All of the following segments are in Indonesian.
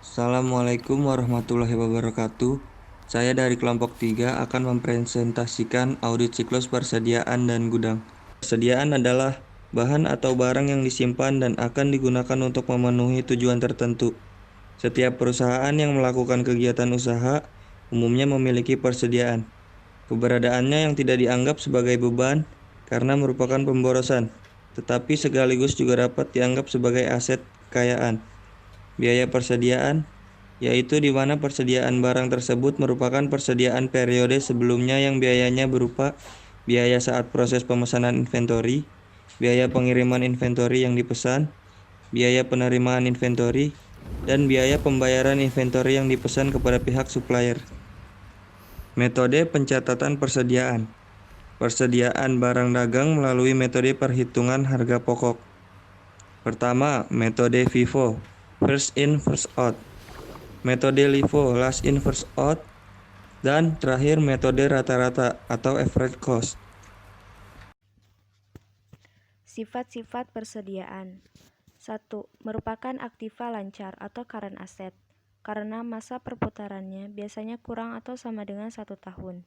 Assalamualaikum warahmatullahi wabarakatuh. Saya dari kelompok 3 akan mempresentasikan audit siklus persediaan dan gudang. Persediaan adalah bahan atau barang yang disimpan dan akan digunakan untuk memenuhi tujuan tertentu. Setiap perusahaan yang melakukan kegiatan usaha umumnya memiliki persediaan. Keberadaannya yang tidak dianggap sebagai beban karena merupakan pemborosan, tetapi sekaligus juga dapat dianggap sebagai aset kekayaan. Biaya persediaan, yaitu di mana persediaan barang tersebut merupakan persediaan periode sebelumnya yang biayanya berupa biaya saat proses pemesanan inventory, biaya pengiriman inventory yang dipesan, biaya penerimaan inventory, dan biaya pembayaran inventory yang dipesan kepada pihak supplier. Metode pencatatan persediaan. Persediaan barang dagang melalui metode perhitungan harga pokok. Pertama, metode FIFO, first in first out. Metode LIFO, last in first out. Dan terakhir metode rata-rata atau average cost. Sifat-sifat persediaan. 1. Merupakan aktiva lancar atau current asset, karena masa perputarannya biasanya kurang atau sama dengan 1 tahun.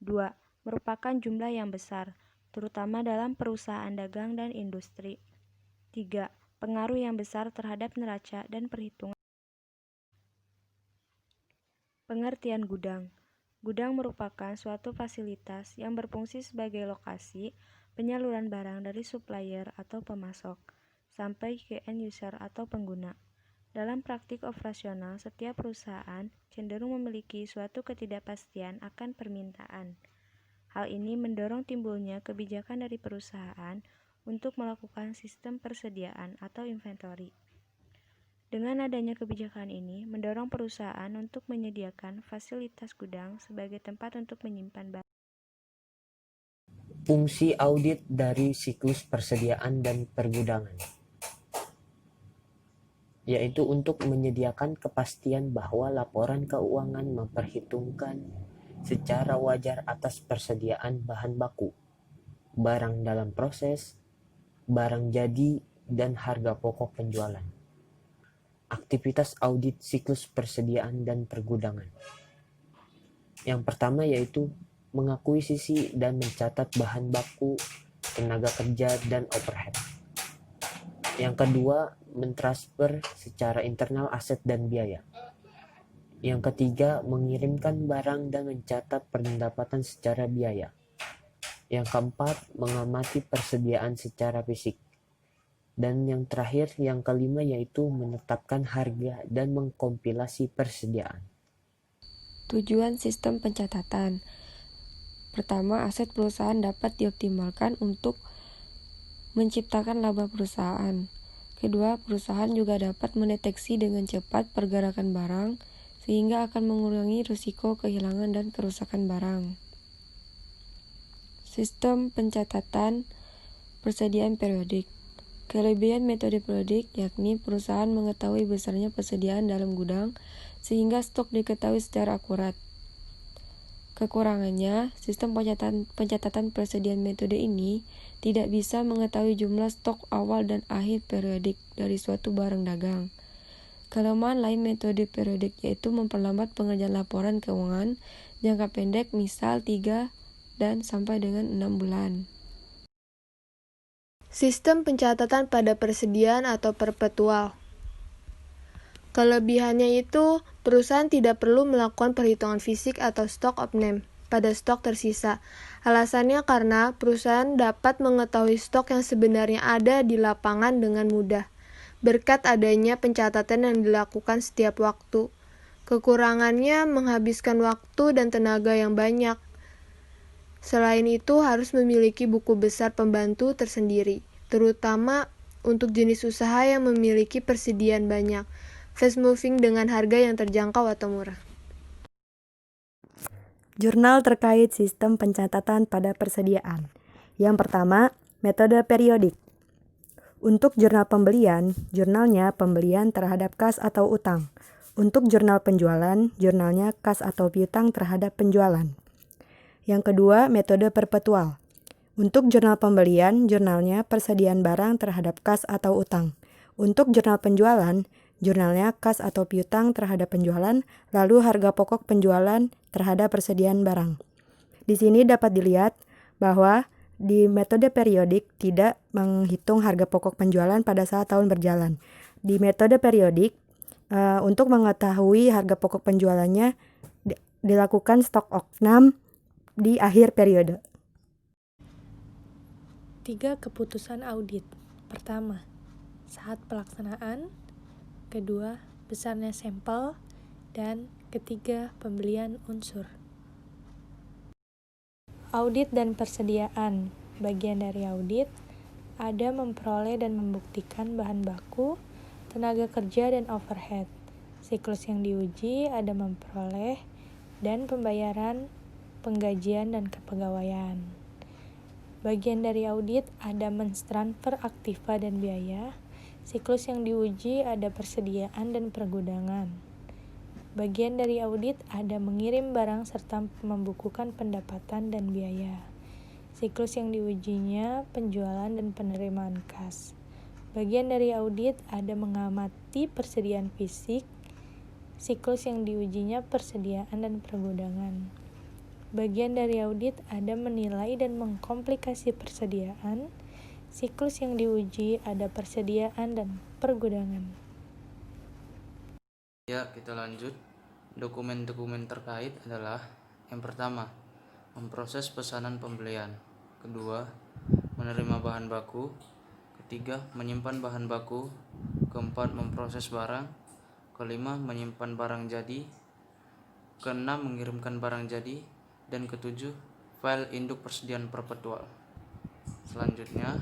2. Merupakan jumlah yang besar, terutama dalam perusahaan dagang dan industri. 3. Pengaruh yang besar terhadap neraca dan perhitungan. Pengertian gudang. Gudang merupakan suatu fasilitas yang berfungsi sebagai lokasi penyaluran barang dari supplier atau pemasok sampai ke end user atau pengguna. Dalam praktik operasional, setiap perusahaan cenderung memiliki suatu ketidakpastian akan permintaan. Hal ini mendorong timbulnya kebijakan dari perusahaan untuk melakukan sistem persediaan atau inventory. Dengan adanya kebijakan ini, mendorong perusahaan untuk menyediakan fasilitas gudang sebagai tempat untuk menyimpan barang. Fungsi audit dari siklus persediaan dan pergudangan, yaitu untuk menyediakan kepastian bahwa laporan keuangan memperhitungkan secara wajar atas persediaan bahan baku, barang dalam proses, barang jadi, dan harga pokok penjualan. Aktivitas audit siklus persediaan dan pergudangan. Yang pertama yaitu mengakuisisi dan mencatat bahan baku, tenaga kerja, dan overhead. Yang kedua, mentransfer secara internal aset dan biaya. Yang ketiga, mengirimkan barang dan mencatat pendapatan secara biaya. Yang keempat, mengamati persediaan secara fisik. Dan yang terakhir, yang kelima yaitu menetapkan harga dan mengkompilasi persediaan. Tujuan sistem pencatatan. Pertama, aset perusahaan dapat dioptimalkan untuk menciptakan laba perusahaan. Kedua, perusahaan juga dapat mendeteksi dengan cepat pergerakan barang sehingga akan mengurangi risiko kehilangan dan kerusakan barang. Sistem pencatatan persediaan periodik. Kelebihan metode periodik yakni perusahaan mengetahui besarnya persediaan dalam gudang sehingga stok diketahui secara akurat. Kekurangannya, sistem pencatatan persediaan metode ini tidak bisa mengetahui jumlah stok awal dan akhir periodik dari suatu barang dagang. Kelemahan lain metode periodik yaitu memperlambat pengerjaan laporan keuangan jangka pendek, misal 3 dan sampai dengan 6 bulan. Sistem pencatatan pada persediaan atau perpetual. Kelebihannya itu, perusahaan tidak perlu melakukan perhitungan fisik atau stock of name pada stok tersisa. Alasannya karena perusahaan dapat mengetahui stok yang sebenarnya ada di lapangan dengan mudah, berkat adanya pencatatan yang dilakukan setiap waktu. Kekurangannya menghabiskan waktu dan tenaga yang banyak. Selain itu, harus memiliki buku besar pembantu tersendiri, terutama untuk jenis usaha yang memiliki persediaan banyak. Fast moving dengan harga yang terjangkau atau murah. Jurnal terkait sistem pencatatan pada persediaan. Yang pertama, metode periodik. Untuk jurnal pembelian, jurnalnya pembelian terhadap kas atau utang. Untuk jurnal penjualan, jurnalnya kas atau piutang terhadap penjualan. Yang kedua, metode perpetual. Untuk jurnal pembelian, jurnalnya persediaan barang terhadap kas atau utang. Untuk jurnal penjualan, jurnalnya kas atau piutang terhadap penjualan, lalu harga pokok penjualan terhadap persediaan barang. Di sini dapat dilihat bahwa di metode periodik tidak menghitung harga pokok penjualan pada saat tahun berjalan. Di metode periodik, untuk mengetahui harga pokok penjualannya dilakukan stok opnam di akhir periode. 3 keputusan audit. Pertama, saat pelaksanaan. Kedua, besarnya sampel. Dan ketiga, pembelian unsur. Audit dan persediaan. Bagian dari audit ada memperoleh dan membuktikan bahan baku, tenaga kerja, dan overhead. Siklus yang diuji ada memperoleh dan pembayaran, penggajian, dan kepegawaian. Bagian dari audit ada mentransfer aktiva dan biaya. Siklus yang diuji ada persediaan dan pergudangan. Bagian dari audit ada mengirim barang serta membukukan pendapatan dan biaya. Siklus yang diujinya penjualan dan penerimaan kas. Bagian dari audit ada mengamati persediaan fisik. Siklus yang diujinya persediaan dan pergudangan. Bagian dari audit ada menilai dan mengkomplikasi persediaan. Siklus yang diuji ada persediaan dan pergudangan. Ya, kita lanjut. Dokumen-dokumen terkait adalah: yang pertama, memproses pesanan pembelian. Kedua, menerima bahan baku. Ketiga, menyimpan bahan baku. Keempat, memproses barang. Kelima, menyimpan barang jadi. Keenam, mengirimkan barang jadi. Dan ketujuh, file induk persediaan perpetual. Selanjutnya,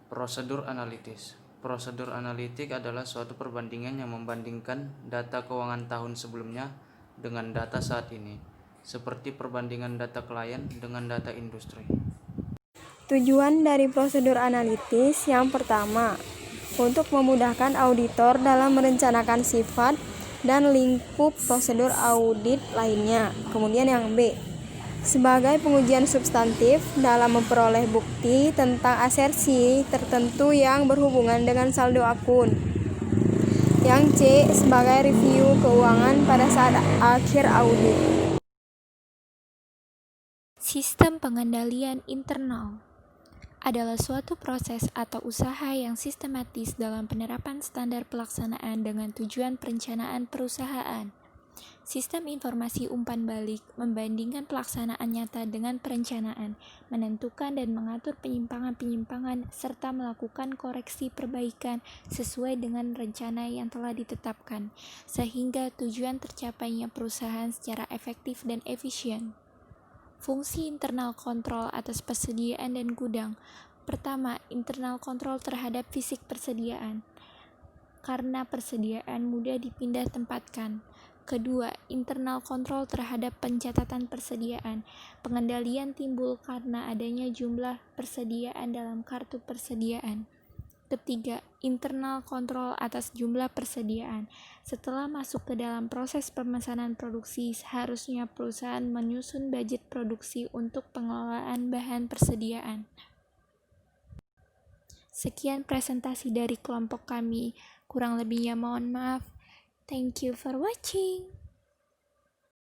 prosedur analitis. Prosedur analitik adalah suatu perbandingan yang membandingkan data keuangan tahun sebelumnya dengan data saat ini, seperti perbandingan data klien dengan data industri. Tujuan dari prosedur analitis yang pertama, untuk memudahkan auditor dalam merencanakan sifat dan lingkup prosedur audit lainnya. Kemudian yang B, sebagai pengujian substantif dalam memperoleh bukti tentang asersi tertentu yang berhubungan dengan saldo akun. Yang C, sebagai review keuangan pada saat akhir audit. Sistem pengendalian internal adalah suatu proses atau usaha yang sistematis dalam penerapan standar pelaksanaan dengan tujuan perencanaan perusahaan. Sistem informasi umpan balik membandingkan pelaksanaan nyata dengan perencanaan, menentukan dan mengatur penyimpangan-penyimpangan, serta melakukan koreksi perbaikan sesuai dengan rencana yang telah ditetapkan, sehingga tujuan tercapainya perusahaan secara efektif dan efisien. Fungsi internal kontrol atas persediaan dan gudang. Pertama, internal kontrol terhadap fisik persediaan, karena persediaan mudah dipindah tempatkan. Kedua, internal kontrol terhadap pencatatan persediaan. Pengendalian timbul karena adanya jumlah persediaan dalam kartu persediaan. Ketiga, internal kontrol atas jumlah persediaan. Setelah masuk ke dalam proses pemesanan produksi, seharusnya perusahaan menyusun budget produksi untuk pengelolaan bahan persediaan. Sekian presentasi dari kelompok kami. Kurang lebihnya mohon maaf. Thank you for watching.